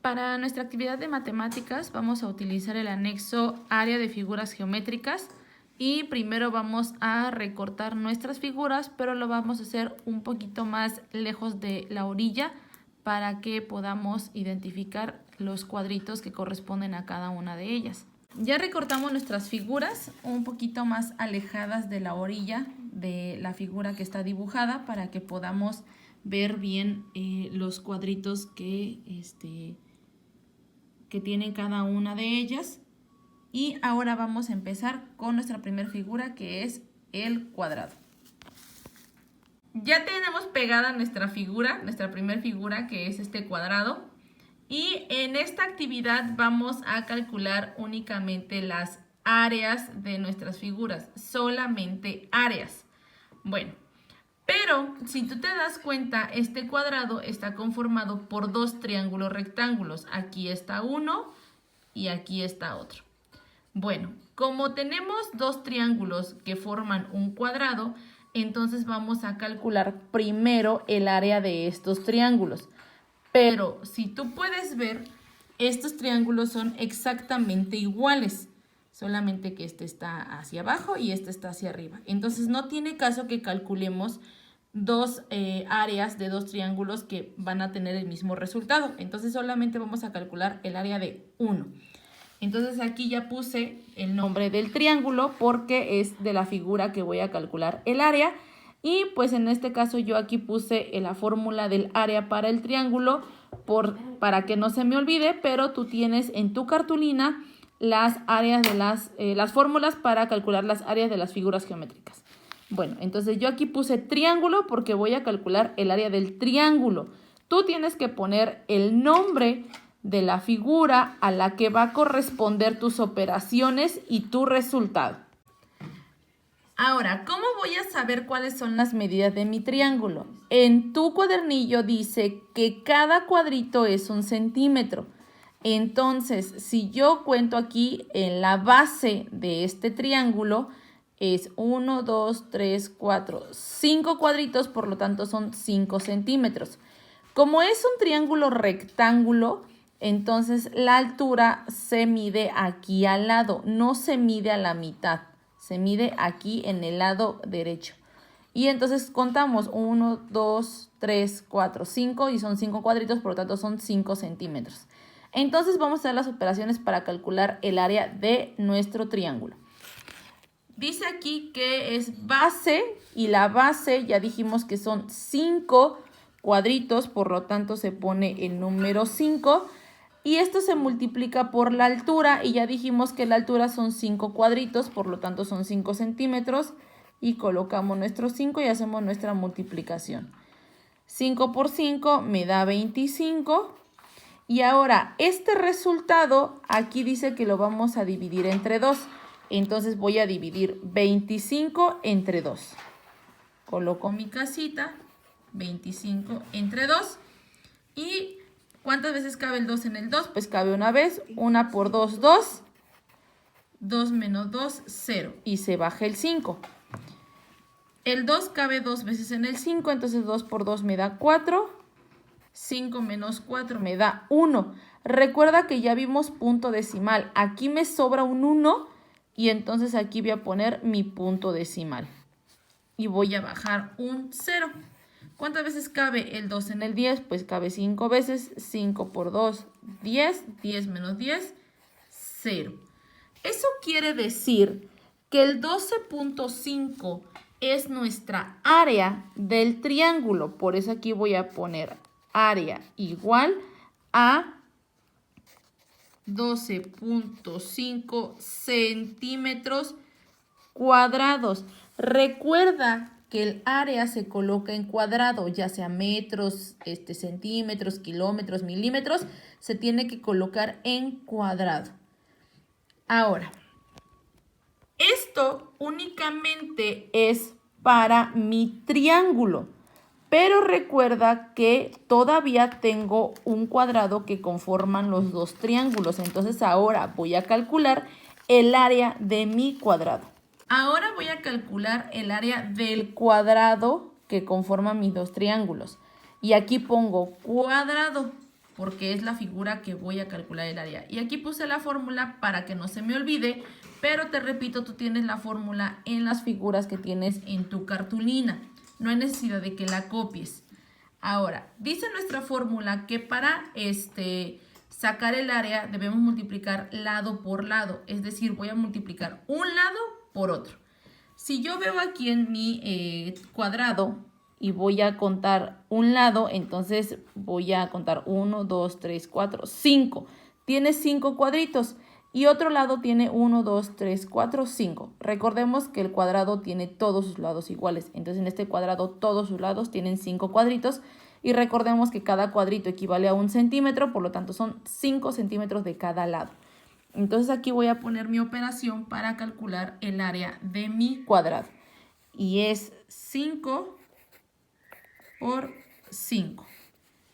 Para nuestra actividad de matemáticas vamos a utilizar el anexo área de figuras geométricas y primero vamos a recortar nuestras figuras, pero lo vamos a hacer un poquito más lejos de la orilla para que podamos identificar los cuadritos que corresponden a cada una de ellas. Ya recortamos nuestras figuras un poquito más alejadas de la orilla de la figura que está dibujada para que podamos ver bien los cuadritos que tienen cada una de ellas. Y ahora vamos a empezar con nuestra primera figura, que es el cuadrado. Ya tenemos pegada nuestra primera figura, que es este cuadrado. Y en esta actividad vamos a calcular únicamente las áreas de nuestras figuras, solamente áreas. Bueno, pero si tú te das cuenta, este cuadrado está conformado por dos triángulos rectángulos. Aquí está uno y aquí está otro. Bueno, como tenemos dos triángulos que forman un cuadrado, entonces vamos a calcular primero el área de estos triángulos. Pero si tú puedes ver, estos triángulos son exactamente iguales, solamente que este está hacia abajo y este está hacia arriba. Entonces no tiene caso que calculemos dos áreas de dos triángulos que van a tener el mismo resultado. Entonces solamente vamos a calcular el área de uno. Entonces aquí ya puse el nombre del triángulo porque es de la figura que voy a calcular el área. Y pues en este caso yo aquí puse la fórmula del área para el triángulo para que no se me olvide, pero tú tienes en tu cartulina las áreas de las fórmulas para calcular las áreas de las figuras geométricas. Bueno, entonces yo aquí puse triángulo porque voy a calcular el área del triángulo. Tú tienes que poner el nombre de la figura a la que va a corresponder tus operaciones y tu resultado. Ahora, ¿cómo voy a saber cuáles son las medidas de mi triángulo? En tu cuadernillo dice que cada cuadrito es 1 centímetro. Entonces, si yo cuento aquí en la base de este triángulo, es 1, 2, 3, 4, 5 cuadritos, por lo tanto son 5 centímetros. Como es un triángulo rectángulo, entonces la altura se mide aquí al lado, no se mide a la mitad, se mide aquí en el lado derecho. Y entonces contamos 1, 2, 3, 4, 5 y son 5 cuadritos, por lo tanto son 5 centímetros. Entonces vamos a hacer las operaciones para calcular el área de nuestro triángulo. Dice aquí que es base y la base ya dijimos que son 5 cuadritos, por lo tanto se pone el número 5 y esto se multiplica por la altura y ya dijimos que la altura son 5 cuadritos, por lo tanto son 5 centímetros y colocamos nuestro 5 y hacemos nuestra multiplicación. 5 por 5 me da 25 y ahora este resultado aquí dice que lo vamos a dividir entre 2. Entonces voy a dividir 25 entre 2. Coloco mi casita, 25 entre 2. ¿Y cuántas veces cabe el 2 en el 2? Pues cabe una vez. 1 por 2, 2. 2 menos 2, 0. Y se baja el 5. El 2 cabe 2 veces en el 5, entonces 2 por 2 me da 4. 5 menos 4 me da 1. Recuerda que ya vimos punto decimal. Aquí me sobra un 1. Y entonces aquí voy a poner mi punto decimal. Y voy a bajar un 0. ¿Cuántas veces cabe el 2 en el 10? Pues cabe 5 veces. 5 por 2, 10. 10 menos 10, 0. Eso quiere decir que el 12.5 es nuestra área del triángulo. Por eso aquí voy a poner área igual a 12.5 centímetros cuadrados. Recuerda que el área se coloca en cuadrado, ya sea metros, centímetros, kilómetros, milímetros, se tiene que colocar en cuadrado. Ahora, esto únicamente es para mi triángulo. Pero recuerda que todavía tengo un cuadrado que conforman los dos triángulos. Entonces ahora voy a calcular el área de mi cuadrado. Ahora voy a calcular el área del cuadrado que conforma mis dos triángulos. Y aquí pongo cuadrado. porque es la figura que voy a calcular el área. Y aquí puse la fórmula para que no se me olvide, pero te repito, tú tienes la fórmula en las figuras que tienes en tu cartulina. No hay necesidad de que la copies. Ahora, dice nuestra fórmula que para sacar el área debemos multiplicar lado por lado. Es decir, voy a multiplicar un lado por otro. Si yo veo aquí en mi cuadrado y voy a contar un lado, entonces voy a contar 1, 2, 3, 4, 5. Tiene 5 cuadritos y otro lado tiene 1, 2, 3, 4, 5. Recordemos que el cuadrado tiene todos sus lados iguales. Entonces en este cuadrado todos sus lados tienen 5 cuadritos y recordemos que cada cuadrito equivale a 1 centímetro, por lo tanto son 5 centímetros de cada lado. Entonces aquí voy a poner mi operación para calcular el área de mi cuadrado. Y es 5 por 5.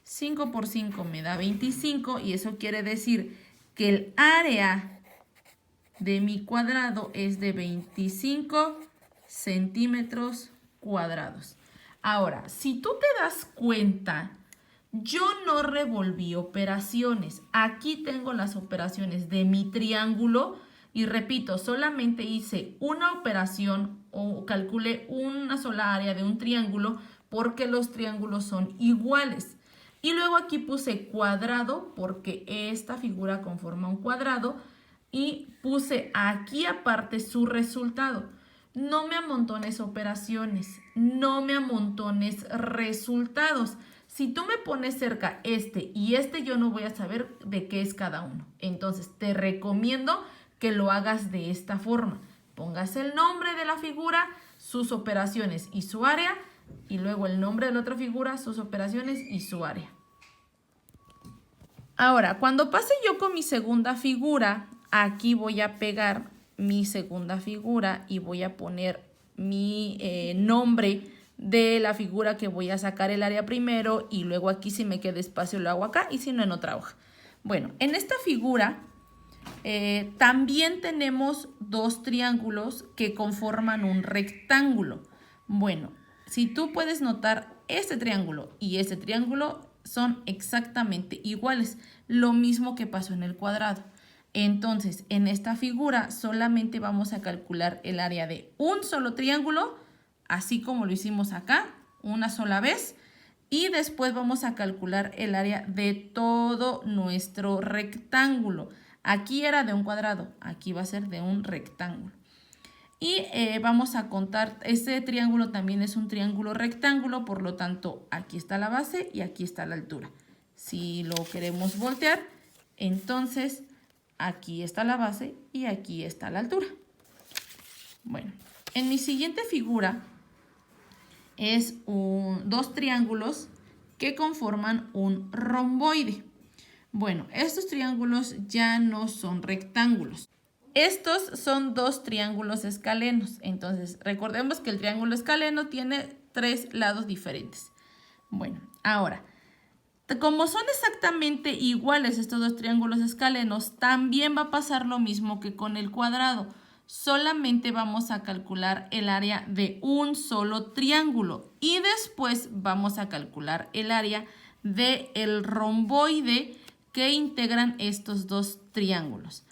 5 por 5 me da 25 y eso quiere decir que el área de mi cuadrado es de 25 centímetros cuadrados. Ahora, si tú te das cuenta, yo no revolví operaciones. Aquí tengo las operaciones de mi triángulo y repito, solamente hice una operación o calculé una sola área de un triángulo porque los triángulos son iguales. Y luego aquí puse cuadrado porque esta figura conforma un cuadrado y puse aquí aparte su resultado. No me amontones operaciones, no me amontones resultados. Si tú me pones cerca este y este, yo no voy a saber de qué es cada uno. Entonces, te recomiendo que lo hagas de esta forma. Pongas el nombre de la figura, sus operaciones y su área, y luego el nombre de la otra figura, sus operaciones y su área. Ahora, cuando pase yo con mi segunda figura, aquí voy a pegar mi segunda figura y voy a poner mi nombre de la figura que voy a sacar el área primero y luego aquí si me queda espacio lo hago acá y si no en otra hoja. Bueno, en esta figura también tenemos dos triángulos que conforman un rectángulo. Bueno, si tú puedes notar, este triángulo y este triángulo son exactamente iguales, lo mismo que pasó en el cuadrado. Entonces, en esta figura solamente vamos a calcular el área de un solo triángulo, así como lo hicimos acá, una sola vez. Y después vamos a calcular el área de todo nuestro rectángulo. Aquí era de un cuadrado, aquí va a ser de un rectángulo. Y vamos a contar, este triángulo también es un triángulo rectángulo, por lo tanto, aquí está la base y aquí está la altura. Si lo queremos voltear, entonces aquí está la base y aquí está la altura. Bueno, en mi siguiente figura es dos triángulos que conforman un romboide. Bueno, estos triángulos ya no son rectángulos. Estos son dos triángulos escalenos. Entonces, recordemos que el triángulo escaleno tiene 3 lados diferentes. Bueno, ahora, como son exactamente iguales estos dos triángulos escalenos, también va a pasar lo mismo que con el cuadrado. Solamente vamos a calcular el área de un solo triángulo y después vamos a calcular el área del romboide que integran estos dos triángulos.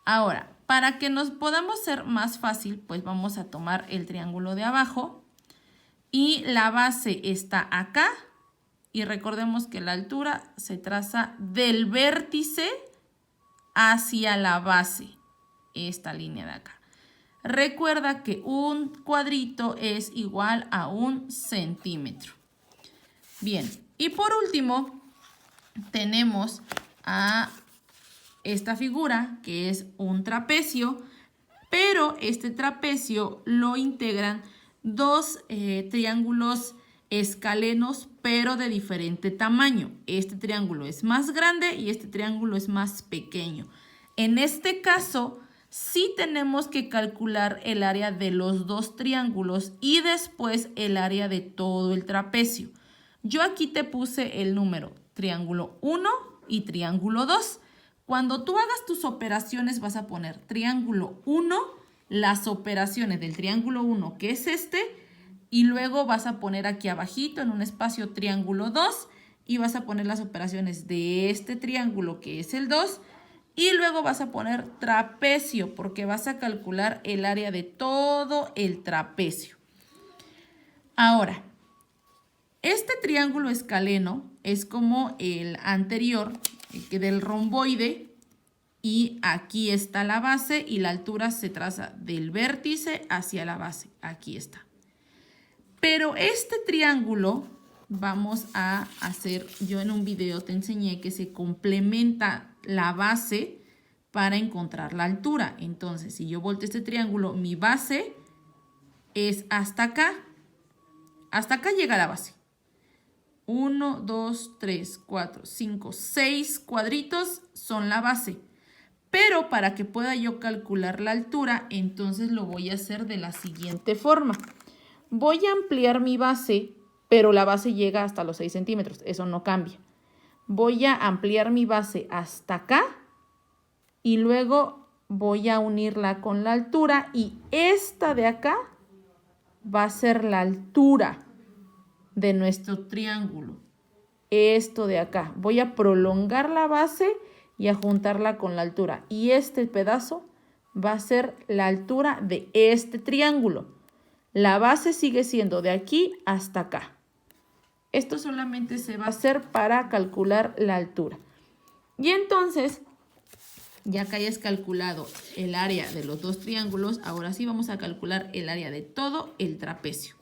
Ahora, para que nos podamos ser más fácil, pues vamos a tomar el triángulo de abajo y la base está acá y recordemos que la altura se traza del vértice hacia la base, esta línea de acá. Recuerda que un cuadrito es igual a 1 centímetro. Bien, y por último tenemos a esta figura que es un trapecio, pero este trapecio lo integran dos triángulos escalenos, pero de diferente tamaño. Este triángulo es más grande y este triángulo es más pequeño. En este caso, sí tenemos que calcular el área de los dos triángulos y después el área de todo el trapecio. Yo aquí te puse el número triángulo 1 y triángulo 2. Cuando tú hagas tus operaciones vas a poner triángulo 1, las operaciones del triángulo 1, que es este, y luego vas a poner aquí abajito en un espacio triángulo 2 y vas a poner las operaciones de este triángulo que es el 2 y luego vas a poner trapecio porque vas a calcular el área de todo el trapecio. Ahora, este triángulo escaleno es como el anterior, el del romboide, y aquí está la base y la altura se traza del vértice hacia la base. Aquí está. Pero este triángulo vamos a hacer, yo en un video te enseñé que se complementa la base para encontrar la altura. Entonces, si yo volteo este triángulo, mi base es hasta acá. Hasta acá llega la base. 1, 2, 3, 4, 5, 6 cuadritos son la base. Pero para que pueda yo calcular la altura, entonces lo voy a hacer de la siguiente forma. Voy a ampliar mi base, pero la base llega hasta los 6 centímetros. Eso no cambia. Voy a ampliar mi base hasta acá y luego voy a unirla con la altura y esta de acá va a ser la altura de nuestro triángulo. Esto de acá. Voy a prolongar la base y a juntarla con la altura. Y este pedazo va a ser la altura de este triángulo. La base sigue siendo de aquí hasta acá. Esto solamente se va a hacer para calcular la altura. Y entonces, ya que hayas calculado el área de los dos triángulos, ahora sí vamos a calcular el área de todo el trapecio.